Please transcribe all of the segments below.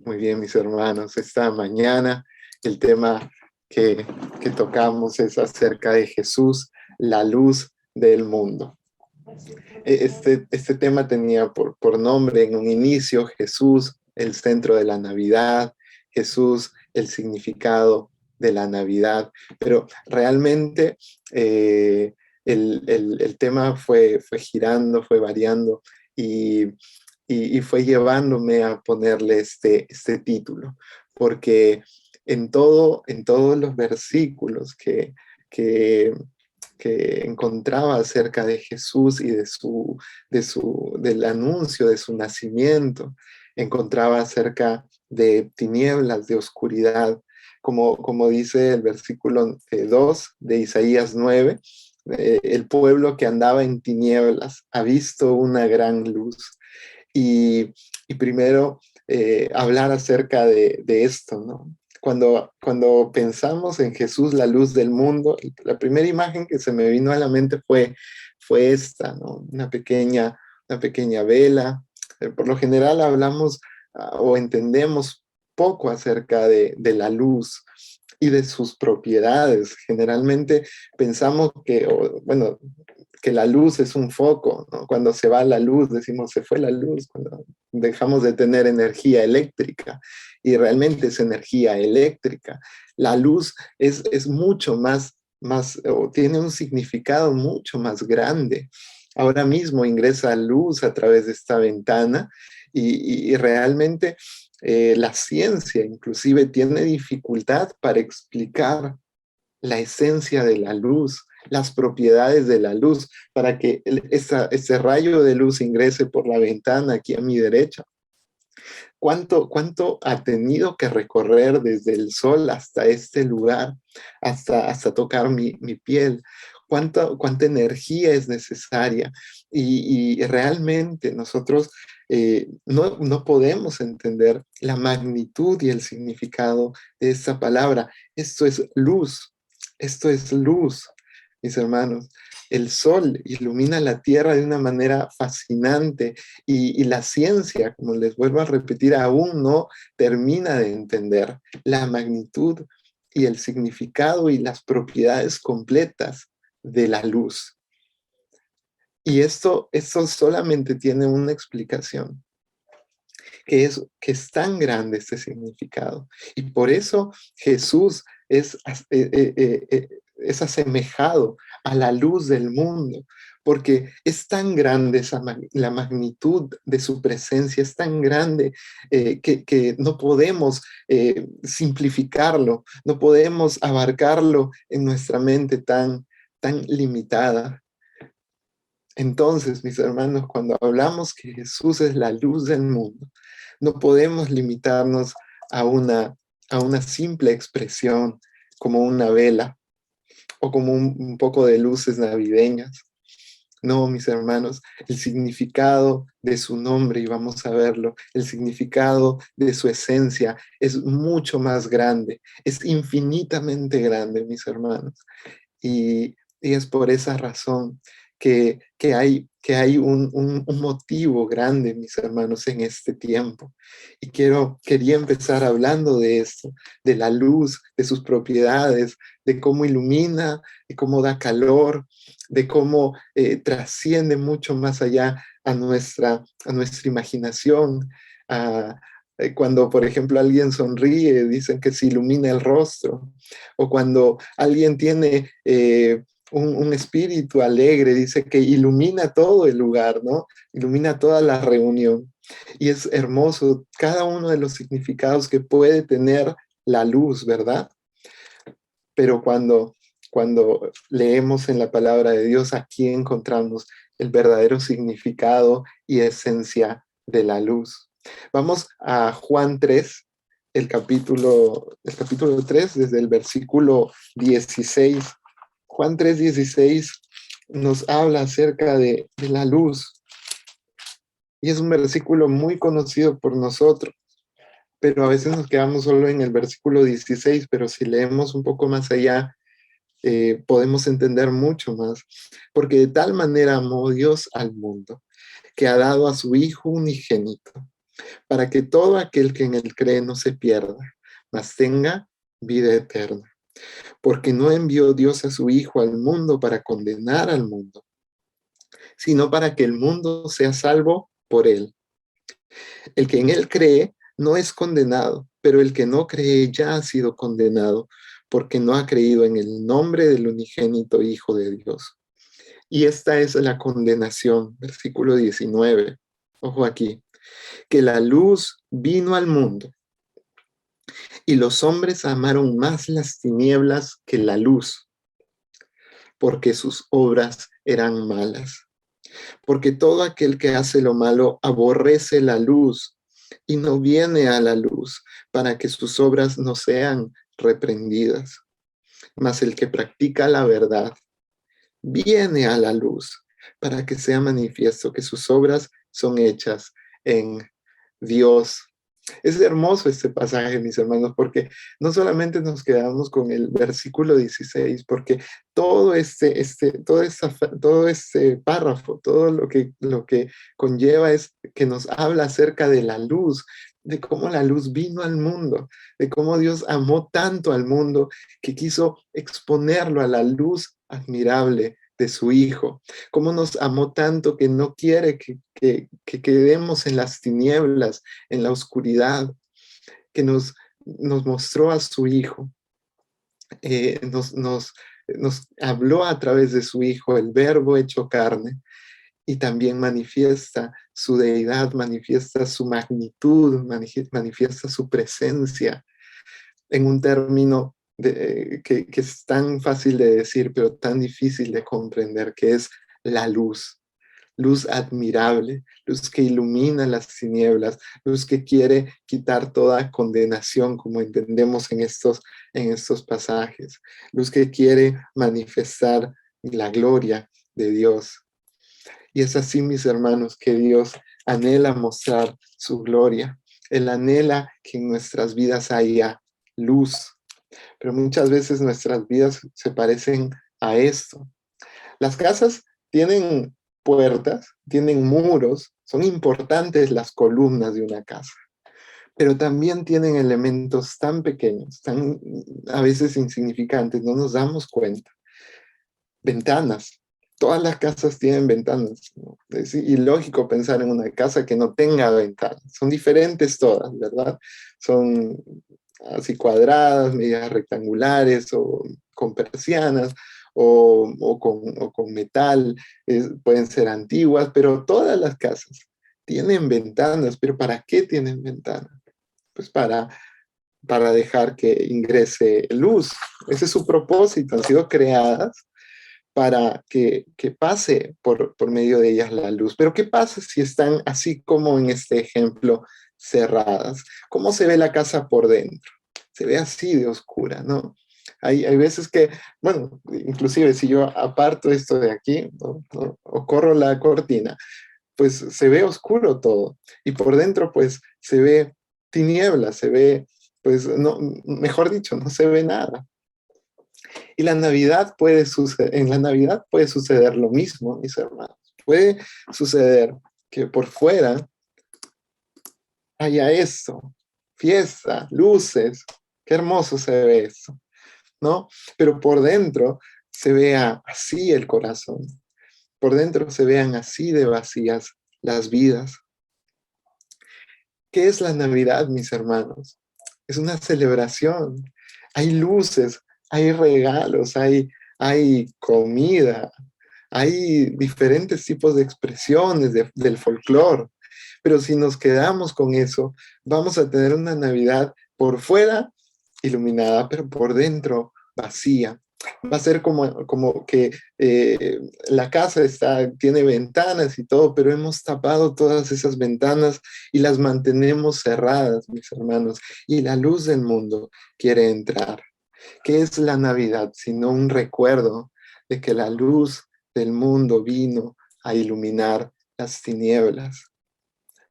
Muy bien, mis hermanos. Esta mañana el tema que, que tocamos es acerca de Jesús, la luz del mundo. Este tema tenía por nombre en un inicio Jesús, el centro de la Navidad, Jesús, el significado de la Navidad, pero realmente el tema fue girando, fue variando y, y fue llevándome a ponerle este título, porque en todos los versículos que, que encontraba acerca de Jesús y del anuncio de su nacimiento, encontraba acerca de tinieblas, de oscuridad, como dice el versículo 2 de Isaías 9, el pueblo que andaba en tinieblas ha visto una gran luz. Y primero hablar acerca de esto, ¿no? Cuando pensamos en Jesús, la luz del mundo, la primera imagen que se me vino a la mente fue esta, ¿no? Una pequeña vela. Por lo general hablamos o entendemos poco acerca de la luz y de sus propiedades. Generalmente pensamos que la luz es un foco, ¿no? Cuando se va la luz, decimos se fue la luz, cuando dejamos de tener energía eléctrica, y realmente es energía eléctrica. La luz es mucho o tiene un significado mucho más grande. Ahora mismo ingresa luz a través de esta ventana y realmente la ciencia inclusive tiene dificultad para explicar la esencia de la luz, las propiedades de la luz, para que ese rayo de luz ingrese por la ventana aquí a mi derecha. ¿Cuánto ha tenido que recorrer desde el sol hasta este lugar, hasta tocar mi piel? ¿Cuánta energía es necesaria? Y realmente nosotros no podemos entender la magnitud y el significado de esta palabra. Esto es luz, mis hermanos. El sol ilumina la tierra de una manera fascinante y la ciencia, como les vuelvo a repetir, aún no termina de entender la magnitud y el significado y las propiedades completas de la luz. Y esto solamente tiene una explicación, que es tan grande este significado. Y por eso Jesús es asemejado a la luz del mundo, porque es tan grande la magnitud de su presencia, es tan grande que no podemos simplificarlo, no podemos abarcarlo en nuestra mente tan limitada. Entonces, mis hermanos, cuando hablamos que Jesús es la luz del mundo, no podemos limitarnos a a una simple expresión como una vela o como un poco de luces navideñas. No, mis hermanos, el significado de su nombre, y vamos a verlo, el significado de su esencia es mucho más grande, es infinitamente grande, mis hermanos. Y es por esa razón que hay un motivo grande, mis hermanos, en este tiempo. Y quería empezar hablando de esto, de la luz, de sus propiedades, de cómo ilumina, de cómo da calor, de cómo trasciende mucho más allá a nuestra imaginación. Cuando, por ejemplo, alguien sonríe, dicen que se ilumina el rostro, o cuando alguien tiene un espíritu alegre, dice que ilumina todo el lugar, ¿no? Ilumina toda la reunión. Y es hermoso cada uno de los significados que puede tener la luz, ¿verdad? Pero cuando leemos en la palabra de Dios, aquí encontramos el verdadero significado y esencia de la luz. Vamos a Juan 3, el capítulo 3, desde el versículo 16. Juan 3:16 nos habla acerca de la luz. Y es un versículo muy conocido por nosotros, pero a veces nos quedamos solo en el versículo 16, pero si leemos un poco más allá, podemos entender mucho más. Porque de tal manera amó Dios al mundo, que ha dado a su Hijo unigénito, para que todo aquel que en él cree no se pierda, mas tenga vida eterna. Porque no envió Dios a su Hijo al mundo para condenar al mundo, sino para que el mundo sea salvo por él. El que en él cree no es condenado, pero el que no cree ya ha sido condenado, porque no ha creído en el nombre del unigénito Hijo de Dios. Y esta es la condenación, versículo 19. Ojo aquí, que la luz vino al mundo y los hombres amaron más las tinieblas que la luz, porque sus obras eran malas. Porque todo aquel que hace lo malo aborrece la luz y no viene a la luz para que sus obras no sean reprendidas. Mas el que practica la verdad viene a la luz para que sea manifiesto que sus obras son hechas en Dios. Es hermoso este pasaje, mis hermanos, porque no solamente nos quedamos con el versículo 16, porque todo este párrafo, todo lo que conlleva es que nos habla acerca de la luz, de cómo la luz vino al mundo, de cómo Dios amó tanto al mundo que quiso exponerlo a la luz admirable de su Hijo, cómo nos amó tanto que no quiere que quedemos en las tinieblas, en la oscuridad, que nos mostró a su Hijo, eh, nos, nos, nos habló a través de su Hijo, el Verbo hecho carne, y también manifiesta su deidad, manifiesta su magnitud, manifiesta su presencia en un término que es tan fácil de decir, pero tan difícil de comprender, que es la luz. Luz admirable, luz que ilumina las tinieblas, luz que quiere quitar toda condenación, como entendemos en estos pasajes, luz que quiere manifestar la gloria de Dios. Y es así, mis hermanos, que Dios anhela mostrar su gloria. Él anhela que en nuestras vidas haya luz, pero muchas veces nuestras vidas se parecen a esto. Las casas tienen puertas, tienen muros, son importantes las columnas de una casa, pero también tienen elementos tan pequeños, tan a veces insignificantes, no nos damos cuenta. Ventanas. Todas las casas tienen ventanas, ¿no? Es ilógico pensar en una casa que no tenga ventanas. Son diferentes todas, ¿verdad? Son así cuadradas, medias rectangulares o con persianas o con metal. Pueden ser antiguas, pero todas las casas tienen ventanas. ¿Pero para qué tienen ventanas? Pues para dejar que ingrese luz. Ese es su propósito. Han sido creadas para que pase por medio de ellas la luz. Pero ¿qué pasa si están así como en este ejemplo, cerradas? ¿Cómo se ve la casa por dentro? Se ve así de oscura, ¿no? Hay veces que, bueno, inclusive si yo aparto esto de aquí, ¿no? O corro la cortina, pues se ve oscuro todo. Y por dentro, pues se ve tiniebla, se ve, pues, no, mejor dicho, no se ve nada. Y en la Navidad puede suceder lo mismo, mis hermanos. Puede suceder que por fuera haya esto, fiesta, luces, qué hermoso se ve eso, ¿no? Pero por dentro se vea así el corazón, por dentro se vean así de vacías las vidas. ¿Qué es la Navidad, mis hermanos? Es una celebración. Hay luces, hay regalos, hay comida, hay diferentes tipos de expresiones del folclore. Pero si nos quedamos con eso, vamos a tener una Navidad por fuera iluminada, pero por dentro vacía. Va a ser como que la casa tiene ventanas y todo, pero hemos tapado todas esas ventanas y las mantenemos cerradas, mis hermanos. Y la luz del mundo quiere entrar. ¿Qué es la Navidad sino un recuerdo de que la luz del mundo vino a iluminar las tinieblas?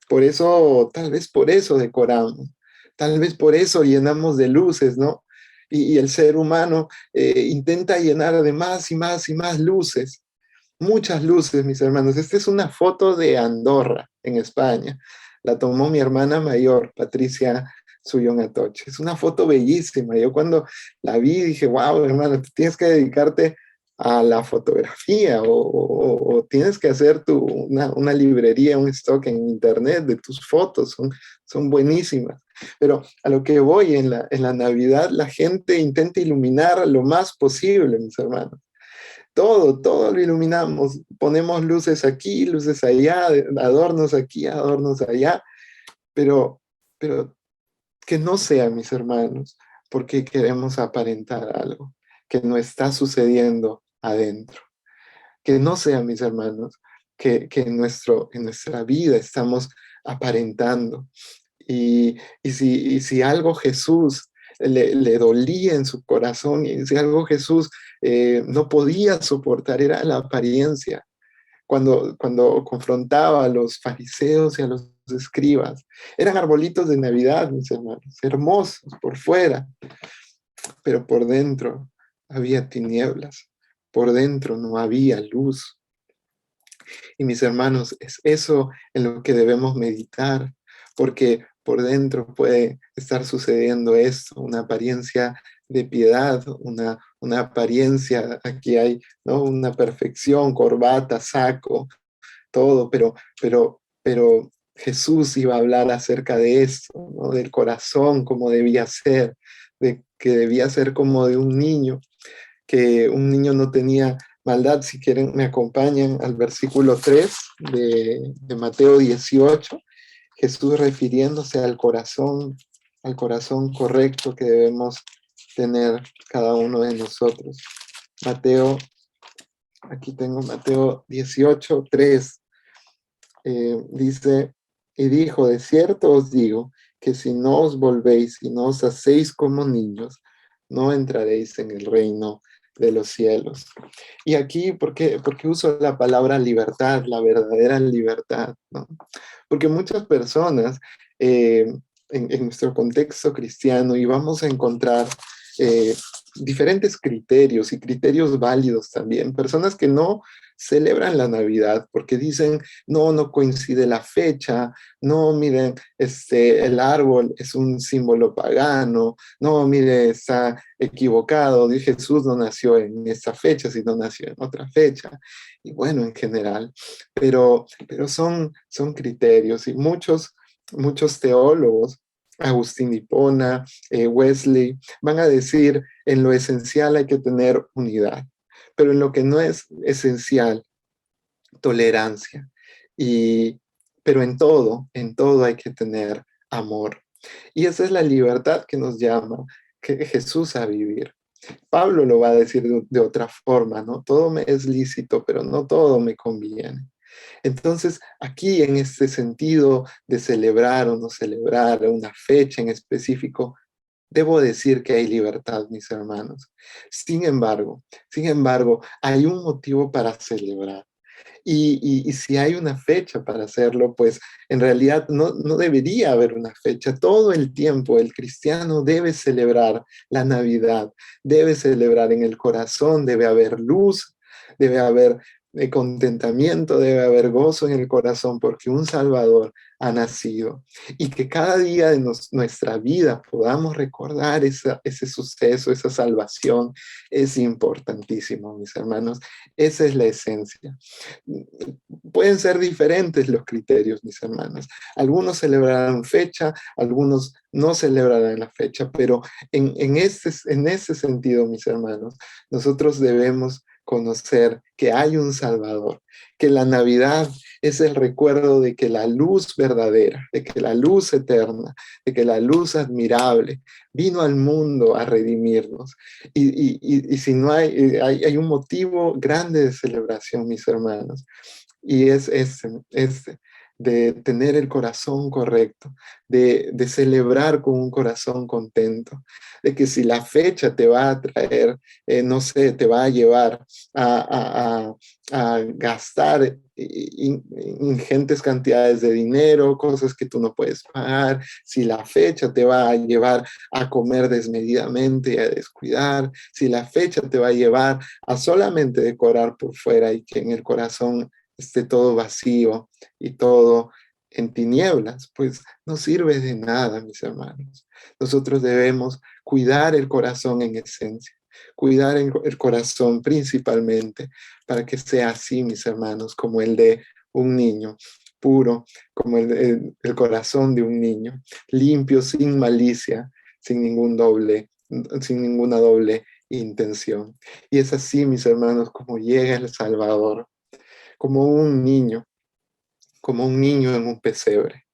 Por eso, tal vez por eso decoramos, tal vez por eso llenamos de luces, ¿no? Y el ser humano intenta llenar de más y más y más luces, muchas luces, mis hermanos. Esta es una foto de Andorra, en España. la tomó mi hermana mayor, Patricia Suyon Atoche. Es una foto bellísima. Yo cuando la vi dije, wow, hermana, tú tienes que dedicarte a la fotografía o tienes que hacer una librería, un stock en internet de tus fotos, son buenísimas. Pero a lo que voy, en la Navidad la gente intenta iluminar lo más posible, mis hermanos. Todo lo iluminamos, ponemos luces aquí, luces allá, adornos aquí, adornos allá, pero que no sea, mis hermanos, porque queremos aparentar algo que no está sucediendo adentro. Que no sea, mis hermanos, que en nuestra vida estamos aparentando. Y si algo Jesús le dolía en su corazón, y si algo Jesús no podía soportar, era la apariencia. Cuando confrontaba a los fariseos y a los escribas, eran arbolitos de Navidad, mis hermanos, hermosos por fuera, pero por dentro había tinieblas, por dentro no había luz. Y mis hermanos, es eso en lo que debemos meditar, porque por dentro puede estar sucediendo esto, una apariencia de piedad, una apariencia, aquí hay, ¿no?, una perfección, corbata, saco, todo, pero Jesús iba a hablar acerca de esto, ¿no?, del corazón, como debía ser, de que debía ser como de un niño, que un niño no tenía maldad. Si quieren, me acompañan al versículo 3 de Mateo 18, Jesús refiriéndose al corazón correcto que debemos tener cada uno de nosotros. Mateo, aquí tengo Mateo 18, 3, dice, y dijo, de cierto os digo, que si no os volvéis y no os hacéis como niños, no entraréis en el reino de los cielos. Y aquí, ¿por qué uso la palabra libertad, la verdadera libertad, ¿no? Porque muchas personas en nuestro contexto cristiano, y vamos a encontrar eh, diferentes criterios y criterios válidos también, personas que no celebran la Navidad porque dicen, no, no coincide la fecha, no, miren, el árbol es un símbolo pagano, no, mire, está equivocado, Jesús no nació en esta fecha, sino nació en otra fecha, y bueno, en general, pero son criterios, y muchos teólogos, Agustín de Hipona, Wesley, van a decir, en lo esencial hay que tener unidad, pero en lo que no es esencial, tolerancia. Y, pero en todo hay que tener amor. Y esa es la libertad que nos llama que Jesús a vivir. Pablo lo va a decir de otra forma, ¿no? Todo me es lícito, pero no todo me conviene. Entonces, aquí en este sentido de celebrar o no celebrar una fecha en específico, debo decir que hay libertad, mis hermanos. Sin embargo, hay un motivo para celebrar. Y si hay una fecha para hacerlo, pues en realidad no debería haber una fecha. Todo el tiempo el cristiano debe celebrar la Navidad, debe celebrar en el corazón, debe haber luz, debe haber contentamiento, debe haber gozo en el corazón porque un Salvador ha nacido. Y que cada día de nuestra vida podamos recordar ese suceso, esa salvación, es importantísimo, mis hermanos. Esa es la esencia. Pueden ser diferentes los criterios, mis hermanos. Algunos celebrarán fecha, algunos no celebrarán la fecha, pero en ese sentido, mis hermanos, nosotros debemos conocer que hay un Salvador, que la Navidad es el recuerdo de que la luz verdadera, de que la luz eterna, de que la luz admirable vino al mundo a redimirnos. Y si no hay un motivo grande de celebración, mis hermanos, y es este, de tener el corazón correcto, de celebrar con un corazón contento, de que si la fecha te va a traer, no sé, te va a llevar a gastar ingentes cantidades de dinero, cosas que tú no puedes pagar, si la fecha te va a llevar a comer desmedidamente y a descuidar, si la fecha te va a llevar a solamente decorar por fuera y que en el corazón esté todo vacío y todo en tinieblas, pues no sirve de nada, mis hermanos. Nosotros debemos cuidar el corazón en esencia, cuidar el corazón principalmente para que sea así, mis hermanos, como el de un niño puro, como el corazón de un niño, limpio, sin malicia, sin sin ninguna doble intención. Y es así, mis hermanos, como llega el Salvador, como un niño, como un niño en un pesebre.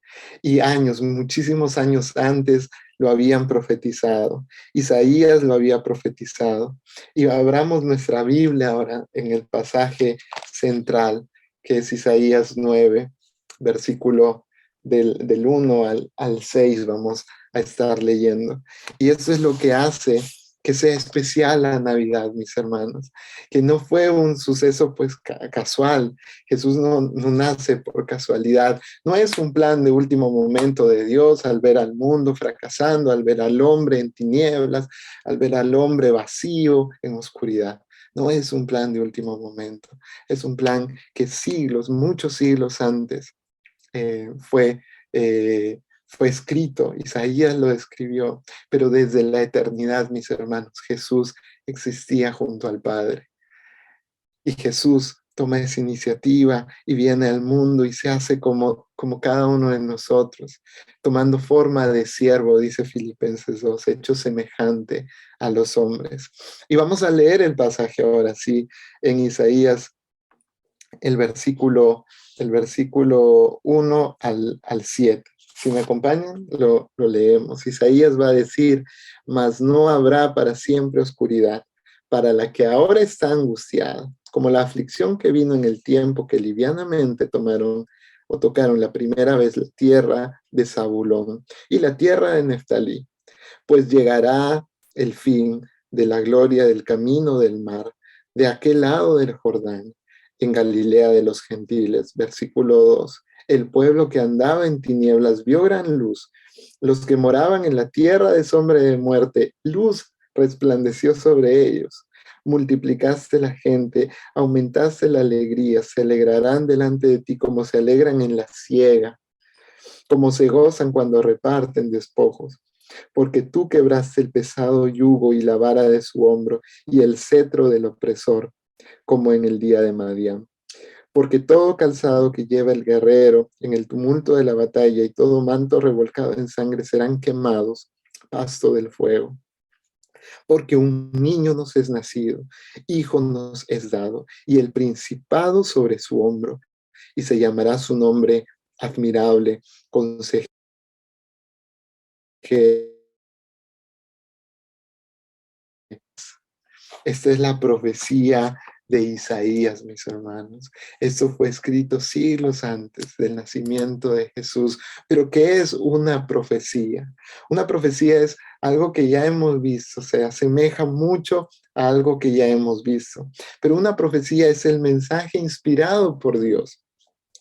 Y años, muchísimos años antes lo habían profetizado. Isaías lo había profetizado. Y abramos nuestra Biblia ahora en el pasaje central, que es Isaías 9, versículo del 1 al 6, vamos a estar leyendo. Y eso es lo que hace que sea especial la Navidad, mis hermanos, que no fue un suceso pues casual. Jesús no nace por casualidad, no es un plan de último momento de Dios al ver al mundo fracasando, al ver al hombre en tinieblas, al ver al hombre vacío en oscuridad. No es un plan de último momento, es un plan que siglos, muchos siglos antes fue, fue escrito, Isaías lo escribió, pero desde la eternidad, mis hermanos, Jesús existía junto al Padre. Y Jesús toma esa iniciativa y viene al mundo y se hace como cada uno de nosotros, tomando forma de siervo, dice Filipenses 2, hecho semejante a los hombres. Y vamos a leer el pasaje ahora sí, en Isaías, el versículo 1 al 7. Si me acompañan, lo leemos. Isaías va a decir, mas no habrá para siempre oscuridad, para la que ahora está angustiada, como la aflicción que vino en el tiempo que livianamente tomaron o tocaron la primera vez la tierra de Zabulón y la tierra de Neftalí, pues llegará el fin de la gloria del camino del mar, de aquel lado del Jordán, en Galilea de los gentiles. Versículo 2. El pueblo que andaba en tinieblas vio gran luz. Los que moraban en la tierra de sombra de muerte, luz resplandeció sobre ellos. Multiplicaste la gente, aumentaste la alegría, se alegrarán delante de ti como se alegran en la siega, como se gozan cuando reparten despojos. Porque tú quebraste el pesado yugo y la vara de su hombro y el cetro del opresor, como en el día de Madián. Porque todo calzado que lleva el guerrero en el tumulto de la batalla y todo manto revolcado en sangre serán quemados, pasto del fuego. Porque un niño nos es nacido, hijo nos es dado, y el principado sobre su hombro, y se llamará su nombre admirable, consejero. Esta es la profecía de Isaías, mis hermanos. Esto fue escrito siglos antes del nacimiento de Jesús. Pero ¿qué es una profecía? Una profecía es algo que ya hemos visto, se asemeja mucho a algo que ya hemos visto. Pero una profecía es el mensaje inspirado por Dios.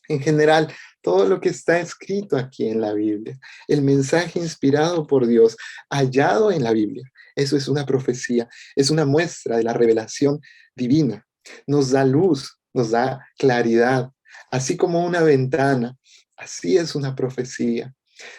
En general, todo lo que está escrito aquí en la Biblia, el mensaje inspirado por Dios, hallado en la Biblia, eso es una profecía, es una muestra de la revelación divina. Nos da luz, nos da claridad, así como una ventana, así es una profecía.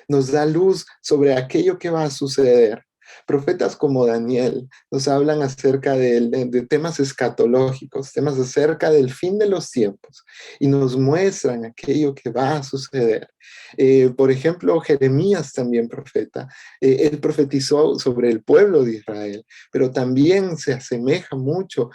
Nos da luz sobre aquello que va a suceder. Profetas como Daniel nos hablan acerca de temas escatológicos, temas acerca del fin de los tiempos y nos muestran aquello que va a suceder. Por ejemplo, Jeremías también profeta. Él profetizó sobre el pueblo de Israel, pero también se asemeja mucho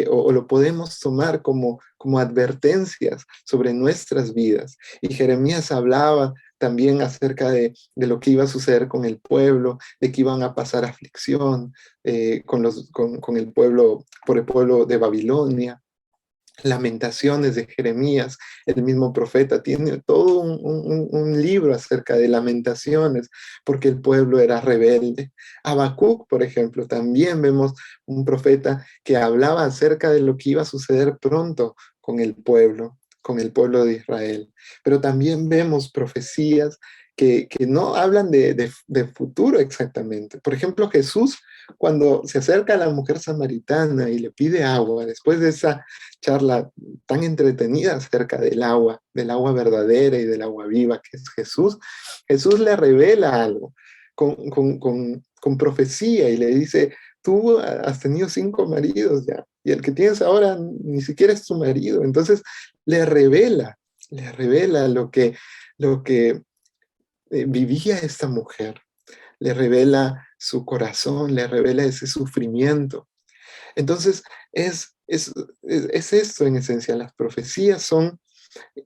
o lo podemos tomar como advertencias sobre nuestras vidas. Y Jeremías hablaba también acerca de lo que iba a suceder con el pueblo, de que iban a pasar aflicción con el pueblo, por el pueblo de Babilonia. Lamentaciones de Jeremías, el mismo profeta, tiene todo un libro acerca de lamentaciones, porque el pueblo era rebelde. Habacuc, por ejemplo, también vemos un profeta que hablaba acerca de lo que iba a suceder pronto con el pueblo de Israel. Pero también vemos profecías que no hablan de futuro exactamente. Por ejemplo, Jesús, cuando se acerca a la mujer samaritana y le pide agua, después de esa charla tan entretenida acerca del agua verdadera y del agua viva que es Jesús, Jesús le revela algo con profecía y le dice, tú has tenido 5 maridos ya, y el que tienes ahora ni siquiera es tu marido. Entonces le revela lo que vivía esta mujer, le revela su corazón, le revela ese sufrimiento. Entonces, es esto en esencia. Las profecías son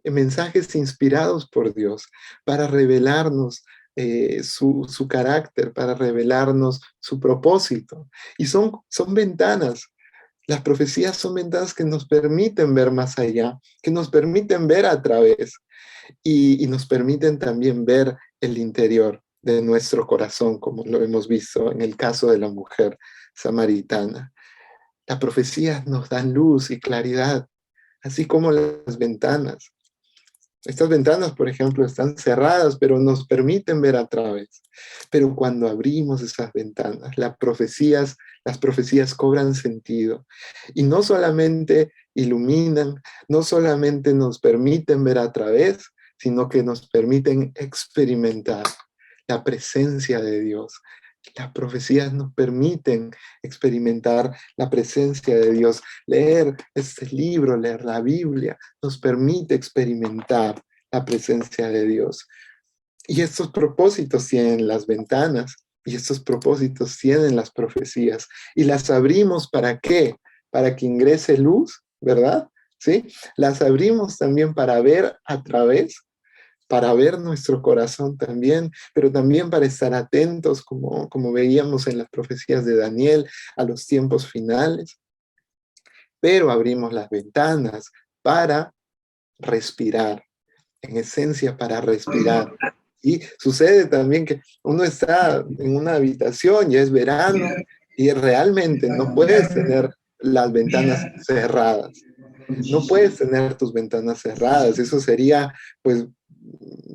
mensajes inspirados por Dios para revelarnos su carácter, para revelarnos su propósito. Y son ventanas. Las profecías son ventanas que nos permiten ver más allá, que nos permiten ver a través y nos permiten también ver el interior de nuestro corazón, como lo hemos visto en el caso de la mujer samaritana. Las profecías nos dan luz y claridad, así como las ventanas. Estas ventanas, por ejemplo, están cerradas, pero nos permiten ver a través. Pero cuando abrimos esas ventanas, las profecías cobran sentido. Y no solamente iluminan, no solamente nos permiten ver a través, sino que nos permiten experimentar la presencia de Dios. Las profecías nos permiten experimentar la presencia de Dios. Leer este libro, leer la Biblia, nos permite experimentar la presencia de Dios. Y estos propósitos tienen las ventanas y estos propósitos tienen las profecías. Y las abrimos ¿para qué? Para que ingrese luz, ¿verdad? ¿Sí? Las abrimos también para ver a través, para ver nuestro corazón también, pero también para estar atentos, como veíamos en las profecías de Daniel, a los tiempos finales. Pero abrimos las ventanas para respirar, en esencia para respirar. Y sucede también que uno está en una habitación, ya es verano, y realmente no puedes tener las ventanas cerradas. No puedes tener tus ventanas cerradas, eso sería, pues,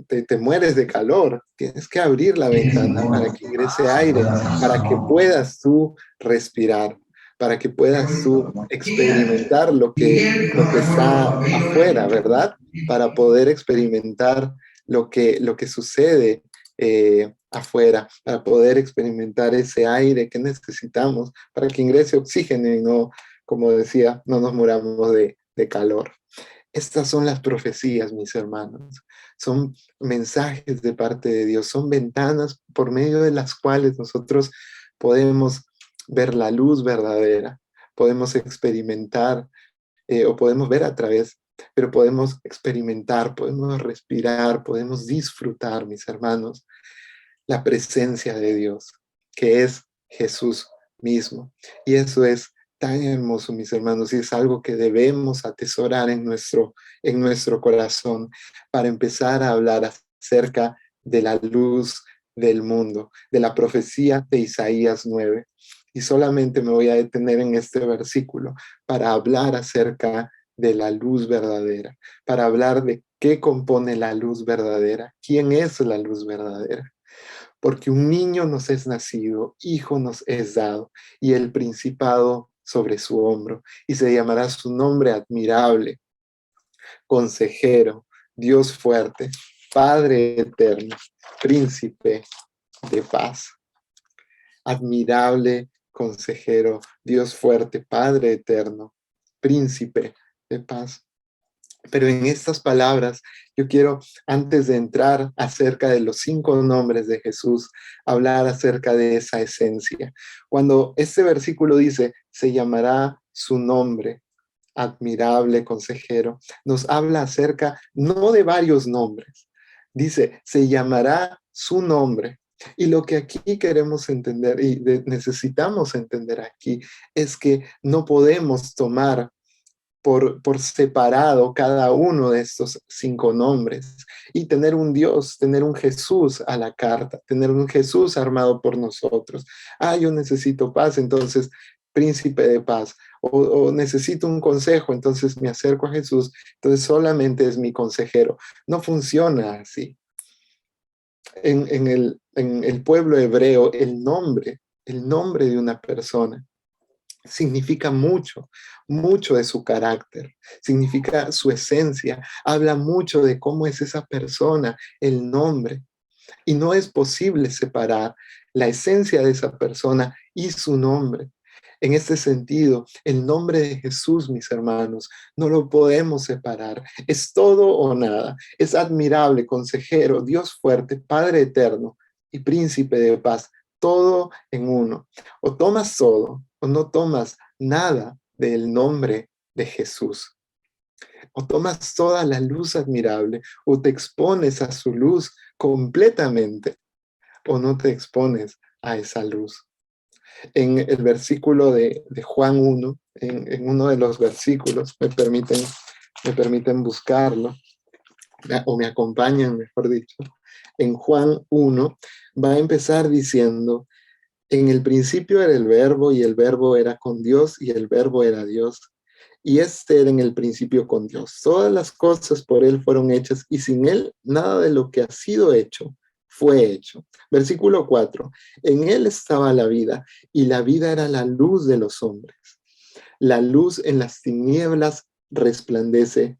te mueres de calor. Tienes que abrir la ventana para que ingrese aire, para que puedas tú respirar, para que puedas tú experimentar lo que está afuera, ¿verdad? Para poder experimentar lo que sucede afuera, para poder experimentar ese aire que necesitamos para que ingrese oxígeno y no, como decía, no nos muramos de calor. Estas son las profecías, mis hermanos. Son mensajes de parte de Dios, son ventanas por medio de las cuales nosotros podemos ver la luz verdadera, podemos experimentar o podemos ver a través, pero podemos experimentar, podemos respirar, podemos disfrutar, mis hermanos, la presencia de Dios, que es Jesús mismo. Y eso es tan hermoso, mis hermanos, y es algo que debemos atesorar en nuestro corazón para empezar a hablar acerca de la luz del mundo, de la profecía de Isaías 9. Y solamente me voy a detener en este versículo para hablar acerca de la luz verdadera, para hablar de qué compone la luz verdadera, quién es la luz verdadera. Porque un niño nos es nacido, hijo nos es dado, y el principado sobre su hombro, y se llamará su nombre admirable, consejero, Dios fuerte, Padre eterno, príncipe de paz. Admirable, consejero, Dios fuerte, Padre eterno, príncipe de paz. Pero en estas palabras, yo quiero, antes de entrar acerca de los 5 nombres de Jesús, hablar acerca de esa esencia. Cuando este versículo dice, se llamará su nombre, admirable consejero, nos habla acerca no de varios nombres, dice, se llamará su nombre. Y lo que aquí queremos entender y necesitamos entender aquí es que no podemos tomar por separado cada uno de estos 5 nombres y tener un Dios, tener un Jesús a la carta, tener un Jesús armado por nosotros. Yo necesito paz, entonces príncipe de paz, o necesito un consejo, entonces me acerco a Jesús, entonces solamente es mi consejero. No funciona así. En el pueblo hebreo, el nombre de una persona significa mucho, mucho de su carácter, significa su esencia, habla mucho de cómo es esa persona, el nombre. Y no es posible separar la esencia de esa persona y su nombre. En este sentido, el nombre de Jesús, mis hermanos, no lo podemos separar. Es todo o nada. Es admirable, consejero, Dios fuerte, Padre eterno y príncipe de paz. Todo en uno. O tomas todo o no tomas nada del nombre de Jesús. O tomas toda la luz admirable o te expones a su luz completamente o no te expones a esa luz. En el versículo de Juan 1, en uno de los versículos, me permiten buscarlo, o me acompañan, mejor dicho. En Juan 1 va a empezar diciendo, en el principio era el verbo y el verbo era con Dios y el verbo era Dios. Y este era en el principio con Dios. Todas las cosas por Él fueron hechas y sin Él nada de lo que ha sido hecho fue hecho. Versículo 4. En Él estaba la vida y la vida era la luz de los hombres. La luz en las tinieblas resplandece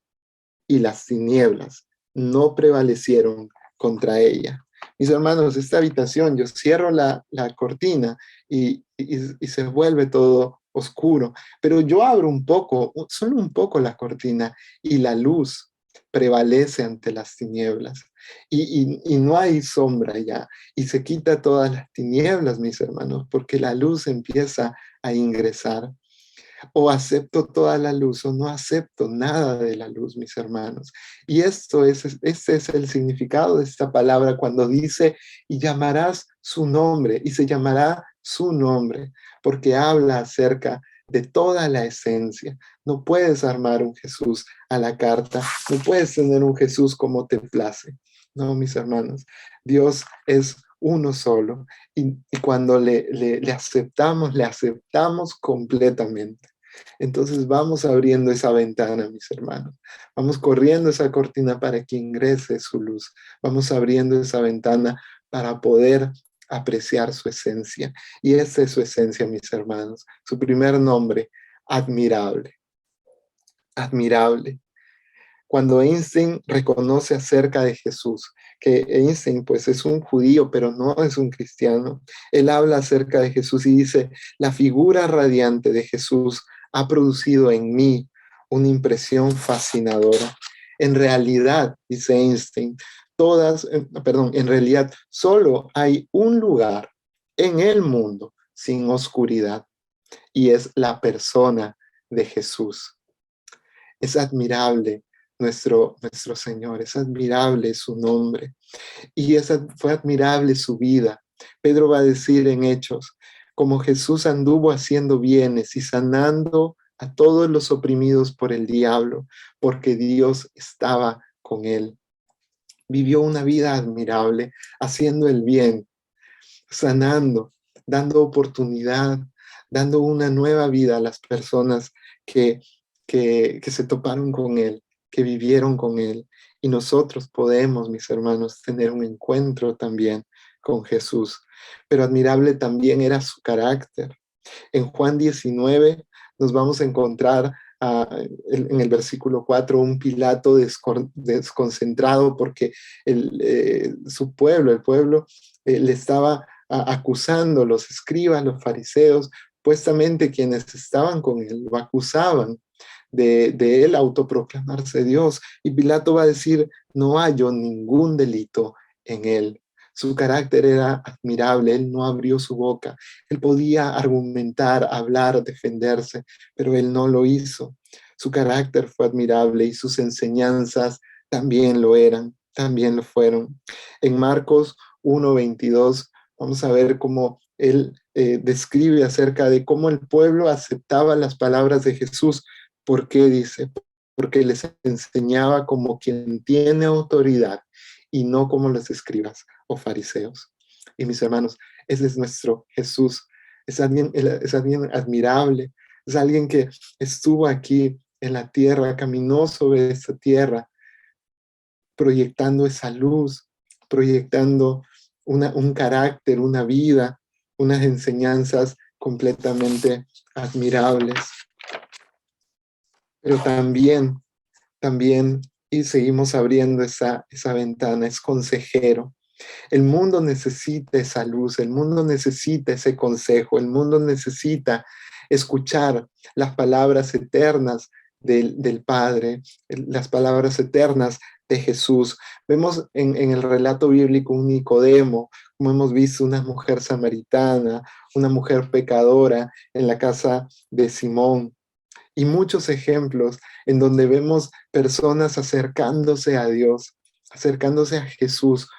y las tinieblas no prevalecieron contra ella. Mis hermanos, esta habitación, yo cierro la cortina y se vuelve todo oscuro, pero yo abro un poco, solo un poco la cortina y la luz prevalece ante las tinieblas y no hay sombra ya y se quita todas las tinieblas, mis hermanos, porque la luz empieza a ingresar. O acepto toda la luz o no acepto nada de la luz, mis hermanos. Y este es el significado de esta palabra cuando dice, y llamarás su nombre, y se llamará su nombre, porque habla acerca de toda la esencia. No puedes armar un Jesús a la carta, no puedes tener un Jesús como te place. No, mis hermanos, Dios es uno solo y cuando le aceptamos completamente. Entonces vamos abriendo esa ventana, mis hermanos. Vamos corriendo esa cortina para que ingrese su luz. Vamos abriendo esa ventana para poder apreciar su esencia. Y esa es su esencia, mis hermanos. Su primer nombre, admirable. Admirable. Cuando Einstein reconoce acerca de Jesús, que Einstein pues es un judío, pero no es un cristiano, él habla acerca de Jesús y dice, la figura radiante de Jesús ha producido en mí una impresión fascinadora. En realidad, dice Einstein, en realidad solo hay un lugar en el mundo sin oscuridad y es la persona de Jesús. Es admirable nuestro Señor, es admirable su nombre y fue admirable su vida. Pedro va a decir en Hechos, como Jesús anduvo haciendo bienes y sanando a todos los oprimidos por el diablo, porque Dios estaba con él. Vivió una vida admirable, haciendo el bien, sanando, dando oportunidad, dando una nueva vida a las personas que, que se toparon con Él, que vivieron con Él. Y nosotros podemos, mis hermanos, tener un encuentro también con Jesús. Pero admirable también era su carácter. En Juan 19 nos vamos a encontrar en el versículo 4 un Pilato desconcentrado porque su pueblo, el pueblo, le estaba acusando, los escribas, los fariseos, puestamente quienes estaban con él, lo acusaban de él autoproclamarse Dios. Y Pilato va a decir, no hallo ningún delito en él. Su carácter era admirable, él no abrió su boca, él podía argumentar, hablar, defenderse, pero él no lo hizo. Su carácter fue admirable y sus enseñanzas también lo eran, también lo fueron. En Marcos 1:22 vamos a ver cómo él describe acerca de cómo el pueblo aceptaba las palabras de Jesús. ¿Por qué dice? Porque les enseñaba como quien tiene autoridad y no como los escribas o fariseos. Y mis hermanos, ese es nuestro Jesús. Es alguien admirable, es alguien que estuvo aquí en la tierra, caminó sobre esta tierra, proyectando esa luz proyectando un carácter, una vida, unas enseñanzas completamente admirables. Pero también, y seguimos abriendo esa ventana, es consejero. El mundo necesita esa luz, el mundo necesita ese consejo, el mundo necesita escuchar las palabras eternas del Padre, las palabras eternas de Jesús. Vemos en el relato bíblico un Nicodemo, como hemos visto una mujer samaritana, una mujer pecadora en la casa de Simón, y muchos ejemplos en donde vemos personas acercándose a Dios, acercándose a Jesús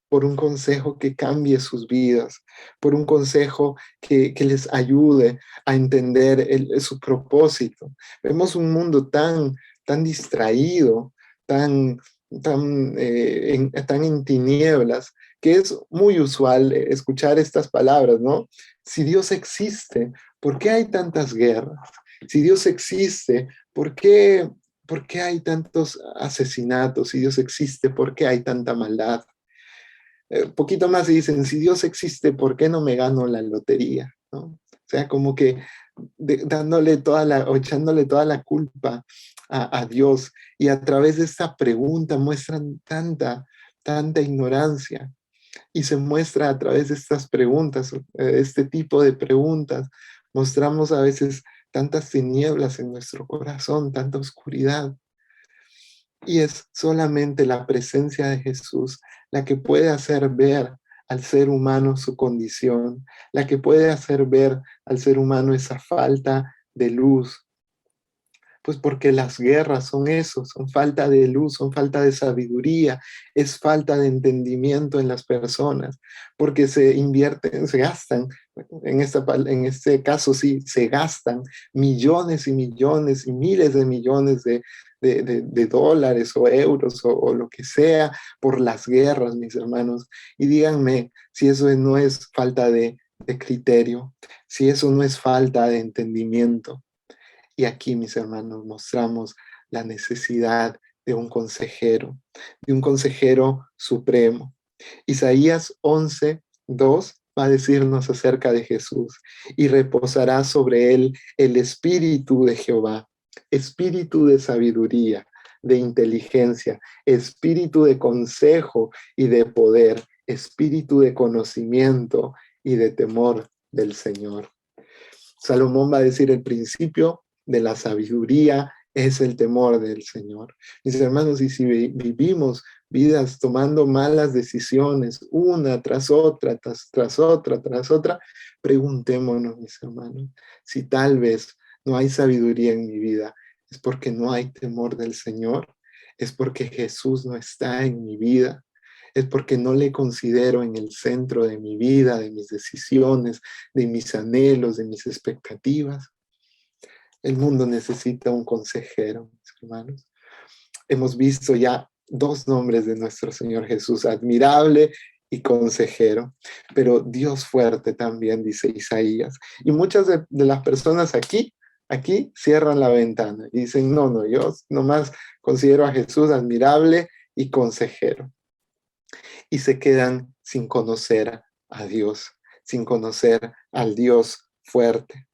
por un consejo que cambie sus vidas, por un consejo que les ayude a entender su propósito. Vemos un mundo tan distraído, tan, tan en tinieblas, que es muy usual escuchar estas palabras, ¿no? Si Dios existe, ¿por qué hay tantas guerras? Si Dios existe, ¿por qué hay tantos asesinatos? Si Dios existe, ¿por qué hay tanta maldad? Poquito más y dicen, si Dios existe, ¿por qué no me gano la lotería? ¿No? O sea, como que dándole o echándole toda la culpa a Dios. Y a través de esta pregunta muestran tanta ignorancia. Y se muestra a través de estas preguntas, este tipo de preguntas, mostramos a veces tantas tinieblas en nuestro corazón, tanta oscuridad. Y es solamente la presencia de Jesús la que puede hacer ver al ser humano su condición, la que puede hacer ver al ser humano esa falta de luz. Pues porque las guerras son eso, son falta de luz, son falta de sabiduría, es falta de entendimiento en las personas, porque se invierten, se gastan, en este caso sí, se gastan millones y millones y miles de millones de dólares o euros o lo que sea por las guerras, mis hermanos. Y díganme si eso no es falta de criterio, si eso no es falta de entendimiento. Y aquí, mis hermanos, mostramos la necesidad de un consejero supremo. Isaías 11:2 va a decirnos acerca de Jesús: y reposará sobre él el espíritu de Jehová, espíritu de sabiduría, de inteligencia, espíritu de consejo y de poder, espíritu de conocimiento y de temor del Señor. Salomón va a decir: el principio de la sabiduría es el temor del Señor. Mis hermanos, y si vivimos vidas tomando malas decisiones, una tras otra, tras otra, preguntémonos, mis hermanos, si tal vez no hay sabiduría en mi vida, es porque no hay temor del Señor, es porque Jesús no está en mi vida, es porque no le considero en el centro de mi vida, de mis decisiones, de mis anhelos, de mis expectativas. El mundo necesita un consejero, mis hermanos. Hemos visto ya dos nombres de nuestro Señor Jesús: admirable y consejero, pero Dios fuerte también, dice Isaías. Y muchas de las personas aquí cierran la ventana y dicen: no, yo nomás considero a Jesús admirable y consejero. Y se quedan sin conocer a Dios, sin conocer al Dios fuerte.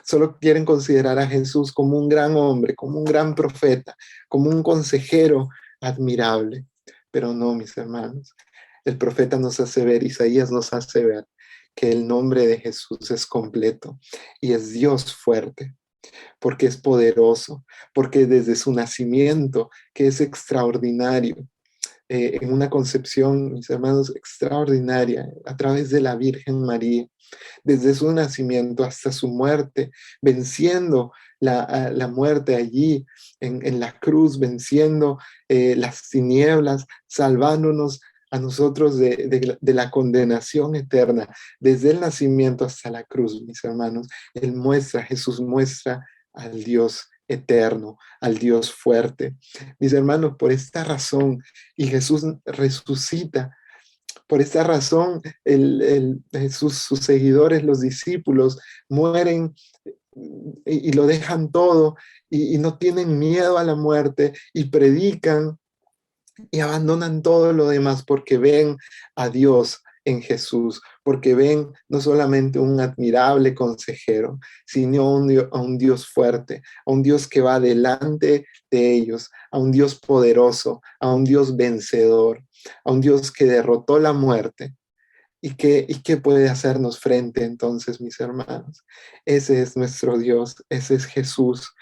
Solo quieren considerar a Jesús como un gran hombre, como un gran profeta, como un consejero admirable. Pero no, mis hermanos. El profeta nos hace ver, Isaías nos hace ver que el nombre de Jesús es completo y es Dios fuerte, porque es poderoso, porque desde su nacimiento, que es extraordinario, en una concepción, mis hermanos, extraordinaria, a través de la Virgen María, desde su nacimiento hasta su muerte, venciendo la muerte allí en la cruz, venciendo las tinieblas, salvándonos a nosotros de la condenación eterna, desde el nacimiento hasta la cruz, mis hermanos. Jesús muestra al Dios eterno, al Dios fuerte. Mis hermanos, por esta razón, y Jesús resucita, por esta razón, sus seguidores, los discípulos, mueren y lo dejan todo y no tienen miedo a la muerte y predican y abandonan todo lo demás porque ven a Dios en Jesús, porque ven no solamente un admirable consejero, sino a un Dios fuerte, a un Dios que va delante de ellos, a un Dios poderoso, a un Dios vencedor, a un Dios que derrotó la muerte. Y qué puede hacernos frente entonces, mis hermanos? Ese es nuestro Dios, ese es Jesús.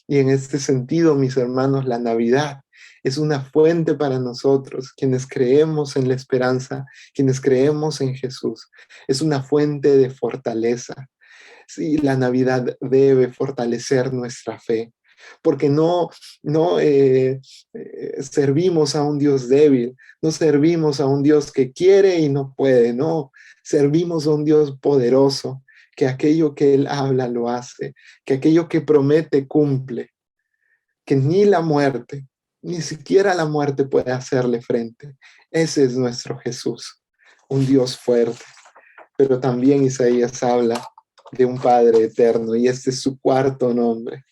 Y en este sentido, mis hermanos, la Navidad es una fuente para nosotros, quienes creemos en la esperanza, quienes creemos en Jesús. Es una fuente de fortaleza. Sí, la Navidad debe fortalecer nuestra fe, porque no servimos a un Dios débil, no servimos a un Dios que quiere y no puede, no, servimos a un Dios poderoso, que aquello que Él habla lo hace, que aquello que promete cumple, que ni la muerte, ni siquiera la muerte puede hacerle frente. Ese es nuestro Jesús, un Dios fuerte. Pero también Isaías habla de un Padre eterno y este es su cuarto nombre.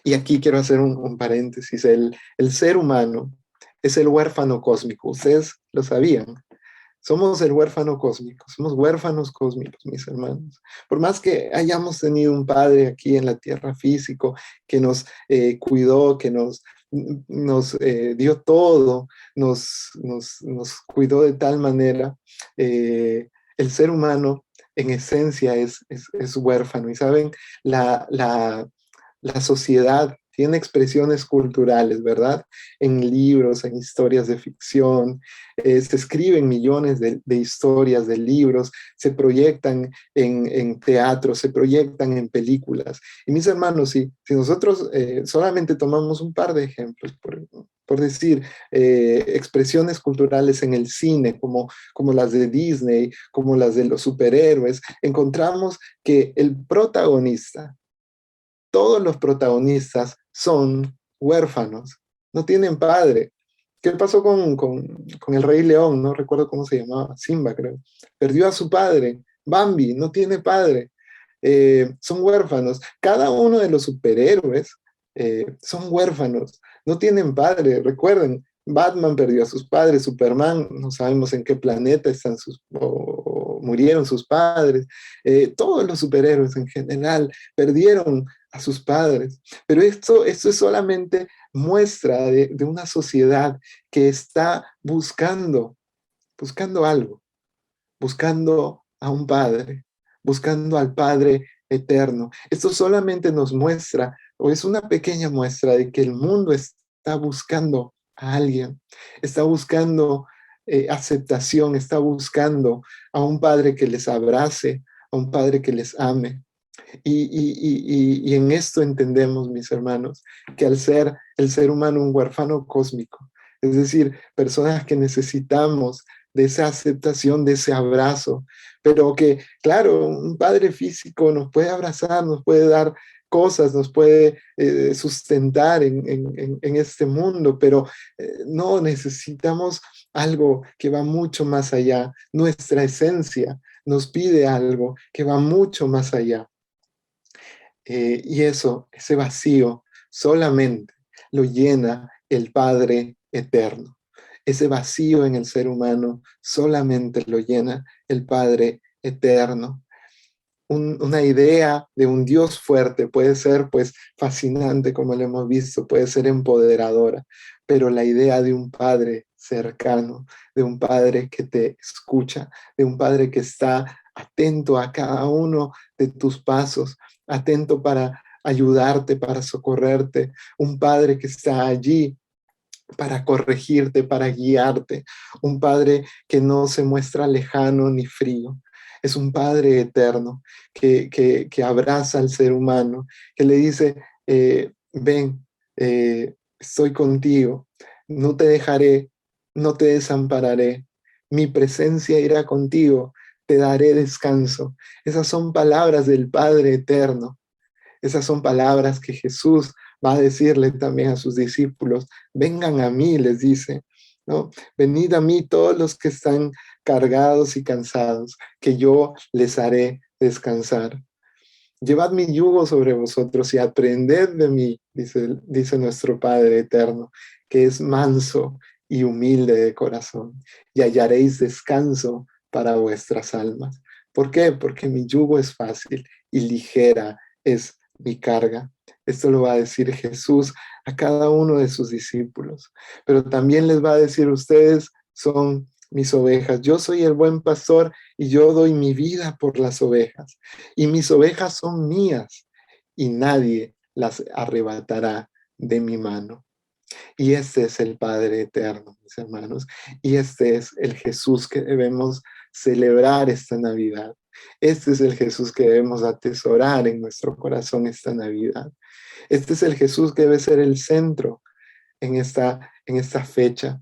Y aquí quiero hacer un paréntesis. El ser humano es el huérfano cósmico. Ustedes lo sabían. Somos el huérfano cósmico, somos huérfanos cósmicos, mis hermanos. Por más que hayamos tenido un padre aquí en la tierra físico que nos cuidó, que nos dio todo, nos cuidó de tal manera, el ser humano en esencia es huérfano. Y saben, la, la, la sociedad tiene expresiones culturales, ¿verdad? En libros, en historias de ficción, se escriben millones de historias, de libros, se proyectan en teatro, se proyectan en películas. Y mis hermanos, si nosotros solamente tomamos un par de ejemplos, por decir, expresiones culturales en el cine, como las de Disney, como las de los superhéroes, encontramos que el protagonista, todos los protagonistas son huérfanos, no tienen padre. ¿Qué pasó con el Rey León? No recuerdo cómo se llamaba, Simba creo. Perdió a su padre. Bambi no tiene padre. Son huérfanos. Cada uno de los superhéroes son huérfanos, no tienen padre. Recuerden, Batman perdió a sus padres, Superman, no sabemos en qué planeta están o murieron sus padres. Todos los superhéroes en general perdieron a sus padres. Pero esto es solamente muestra de una sociedad que está buscando algo, buscando a un padre, buscando al Padre eterno. Esto solamente nos muestra, o es una pequeña muestra de que el mundo está buscando a alguien, está buscando aceptación, está buscando a un Padre que les abrace, a un Padre que les ame. Y en esto entendemos, mis hermanos, que al ser el ser humano un huérfano cósmico, es decir, personas que necesitamos de esa aceptación, de ese abrazo, pero que, claro, un padre físico nos puede abrazar, nos puede dar cosas, nos puede sustentar en este mundo, pero no necesitamos algo que va mucho más allá. Nuestra esencia nos pide algo que va mucho más allá. Y ese vacío, solamente lo llena el Padre eterno. Ese vacío en el ser humano solamente lo llena el Padre eterno. Una idea de un Dios fuerte puede ser pues fascinante, como lo hemos visto, puede ser empoderadora, pero la idea de un Padre cercano, de un Padre que te escucha, de un Padre que está atento a cada uno de tus pasos, atento para ayudarte, para socorrerte, un Padre que está allí para corregirte, para guiarte, un Padre que no se muestra lejano ni frío. Es un Padre eterno que abraza al ser humano, que le dice, ven, estoy contigo, no te dejaré, no te desampararé, mi presencia irá contigo, te daré descanso. Esas son palabras del Padre eterno. Esas son palabras que Jesús va a decirle también a sus discípulos. Vengan a mí, les dice, ¿no? Venid a mí todos los que están cargados y cansados, que yo les haré descansar. Llevad mi yugo sobre vosotros y aprended de mí, dice nuestro Padre eterno, que es manso y humilde de corazón, y hallaréis descanso para vuestras almas. ¿Por qué? Porque mi yugo es fácil y ligera es mi carga. Esto lo va a decir Jesús a cada uno de sus discípulos, pero también les va a decir: ustedes son mis ovejas, yo soy el buen pastor y yo doy mi vida por las ovejas, y mis ovejas son mías y nadie las arrebatará de mi mano. Y este es el Padre eterno, mis hermanos, y este es el Jesús que debemos celebrar esta Navidad. Este es el Jesús que debemos atesorar en nuestro corazón esta Navidad. Este es el Jesús que debe ser el centro en esta fecha,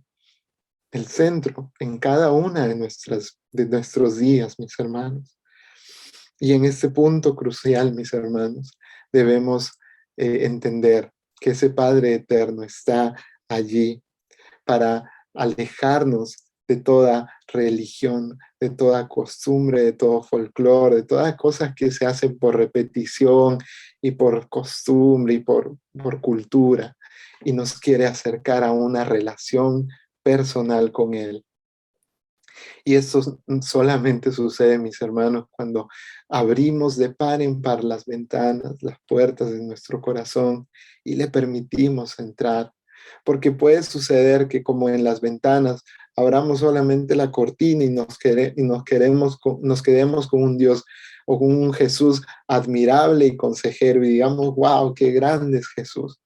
el centro en cada una de nuestros días, mis hermanos. Y en este punto crucial, mis hermanos, debemos entender que ese Padre eterno está allí para alejarnos de toda religión, de toda costumbre, de todo folclore, de todas cosas que se hacen por repetición y por costumbre y por cultura, y nos quiere acercar a una relación personal con Él. Y esto solamente sucede, mis hermanos, cuando abrimos de par en par las ventanas, las puertas de nuestro corazón y le permitimos entrar. Porque puede suceder que, como en las ventanas, abramos solamente la cortina y nos quedemos con un Dios o con un Jesús admirable y consejero y digamos: wow, qué grande es Jesús.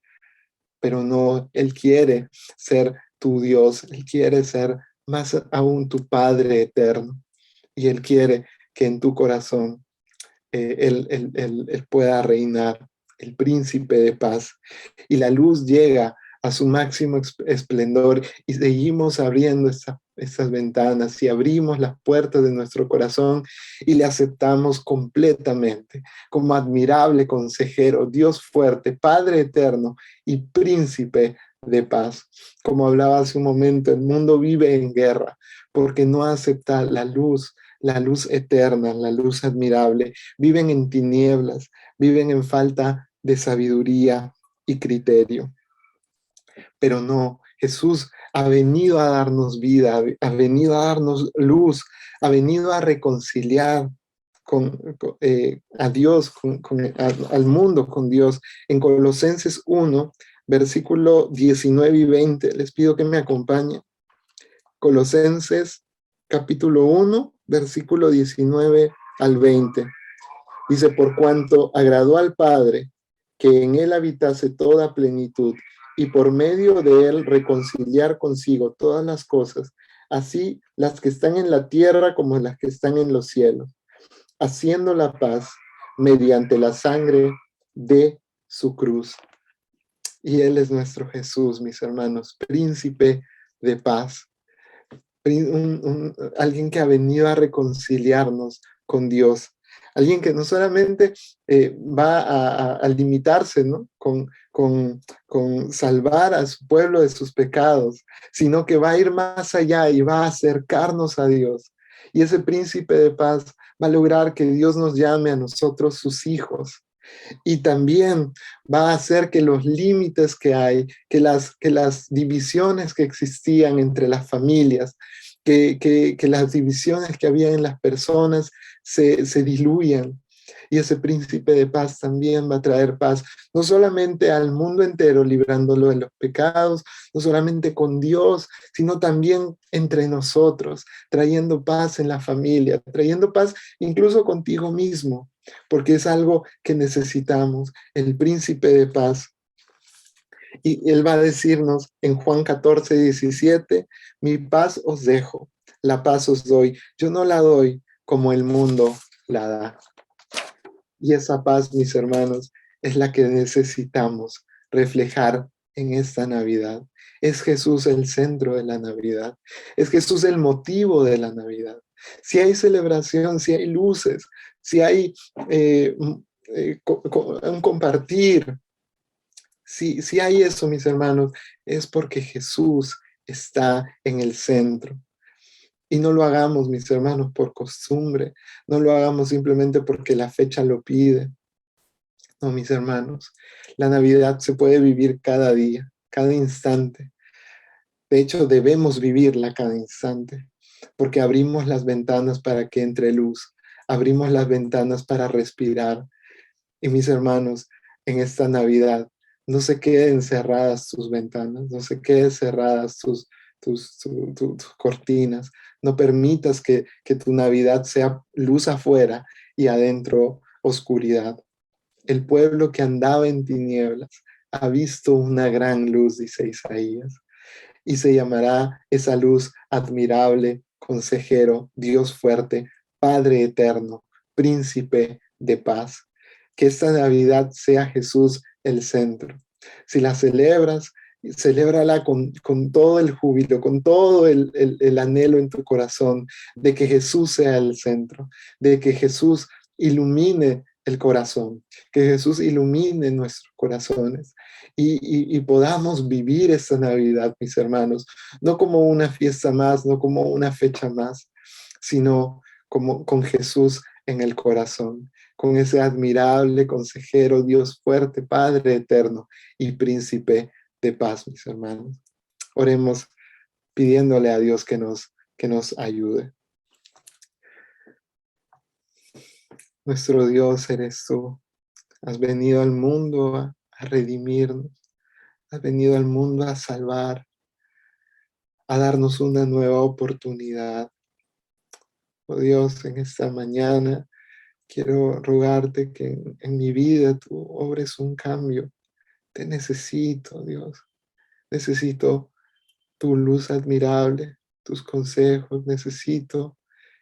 Pero no, Él quiere ser tu Dios, Él quiere ser más aún tu Padre eterno, y Él quiere que en tu corazón Él pueda reinar, el príncipe de paz. Y la luz llega a su máximo esplendor y seguimos abriendo estas ventanas y abrimos las puertas de nuestro corazón y le aceptamos completamente como admirable consejero, Dios fuerte, Padre eterno y príncipe de paz. Como hablaba hace un momento, el mundo vive en guerra porque no acepta la luz eterna, la luz admirable. Viven en tinieblas, viven en falta de sabiduría y criterio. Pero no, Jesús ha venido a darnos vida, ha venido a darnos luz, ha venido a reconciliar a Dios, al mundo con Dios. En Colosenses 1, versículo 19 y 20, les pido que me acompañen. Colosenses capítulo 1, versículo 19 al 20. Dice: por cuanto agradó al Padre que en él habitase toda plenitud, y por medio de él reconciliar consigo todas las cosas, así las que están en la tierra como las que están en los cielos, haciendo la paz mediante la sangre de su cruz. Y Él es nuestro Jesús, mis hermanos, príncipe de paz, alguien que ha venido a reconciliarnos con Dios, alguien que no solamente va a limitarse, ¿no? con salvar a su pueblo de sus pecados, sino que va a ir más allá y va a acercarnos a Dios. Y ese príncipe de paz va a lograr que Dios nos llame a nosotros sus hijos. Y también va a hacer que los límites que hay, que las divisiones que existían entre las familias, que las divisiones que había en las personas se diluyan. Y ese príncipe de paz también va a traer paz, no solamente al mundo entero, librándolo de los pecados, no solamente con Dios, sino también entre nosotros, trayendo paz en la familia, trayendo paz incluso contigo mismo, porque es algo que necesitamos, el príncipe de paz. Y Él va a decirnos en Juan 14, 17, mi paz os dejo, la paz os doy. Yo no la doy como el mundo la da. Y esa paz, mis hermanos, es la que necesitamos reflejar en esta Navidad. Es Jesús el centro de la Navidad. Es Jesús el motivo de la Navidad. Si hay celebración, si hay luces, si hay un compartir, si hay eso, mis hermanos, es porque Jesús está en el centro. Y no lo hagamos, mis hermanos, por costumbre, no lo hagamos simplemente porque la fecha lo pide, No, mis hermanos, la Navidad se puede vivir cada día, cada instante. De hecho, debemos vivirla cada instante, porque abrimos las ventanas para que entre luz, abrimos las ventanas para respirar. Y mis hermanos, en esta Navidad, no se queden cerradas tus ventanas, no se queden cerradas tus cortinas. No permitas que tu Navidad sea luz afuera y adentro oscuridad. El pueblo que andaba en tinieblas ha visto una gran luz, dice Isaías, y se llamará esa luz admirable, consejero, Dios fuerte, Padre eterno, príncipe de paz. Que esta Navidad sea Jesús el centro. Si la celebras, celébrala con todo el júbilo, con todo el anhelo en tu corazón de que Jesús sea el centro, de que Jesús ilumine el corazón, que Jesús ilumine nuestros corazones y podamos vivir esta Navidad, mis hermanos, no como una fiesta más, no como una fecha más, sino como con Jesús en el corazón, con ese admirable consejero, Dios fuerte, Padre eterno y príncipe de paz, mis hermanos. Oremos pidiéndole a Dios que nos ayude. Nuestro Dios eres tú. Has venido al mundo a redimirnos. Has venido al mundo a salvar, a darnos una nueva oportunidad. Oh Dios, en esta mañana quiero rogarte que en mi vida tú obres un cambio. Te necesito, Dios. Necesito tu luz admirable, tus consejos. Necesito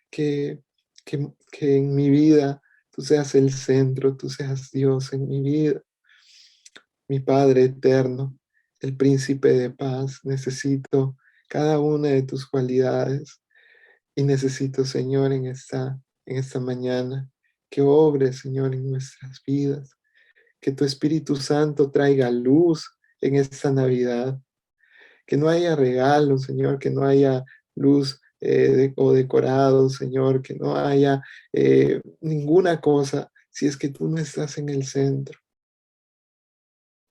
que, que en mi vida tú seas el centro, tú seas Dios en mi vida. Mi Padre eterno, el príncipe de paz. Necesito cada una de tus cualidades. Y necesito, Señor, en esta mañana, que obres, Señor, en nuestras vidas, que tu Espíritu Santo traiga luz en esta Navidad, que no haya regalos, Señor, que no haya luz o decorado, Señor, que no haya ninguna cosa si es que tú no estás en el centro.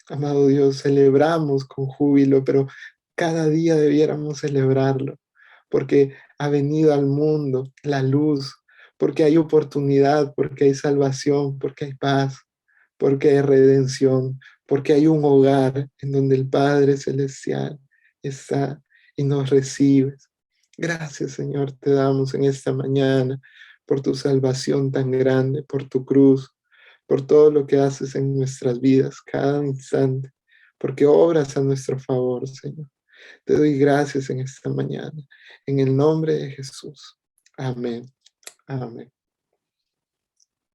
Amado Dios, celebramos con júbilo, pero cada día debiéramos celebrarlo, porque ha venido al mundo la luz, porque hay oportunidad, porque hay salvación, porque hay paz, porque hay redención, porque hay un hogar en donde el Padre Celestial está y nos recibe. Gracias, Señor, te damos en esta mañana por tu salvación tan grande, por tu cruz, por todo lo que haces en nuestras vidas cada instante, porque obras a nuestro favor, Señor. Te doy gracias en esta mañana, en el nombre de Jesús. Amén. Amén.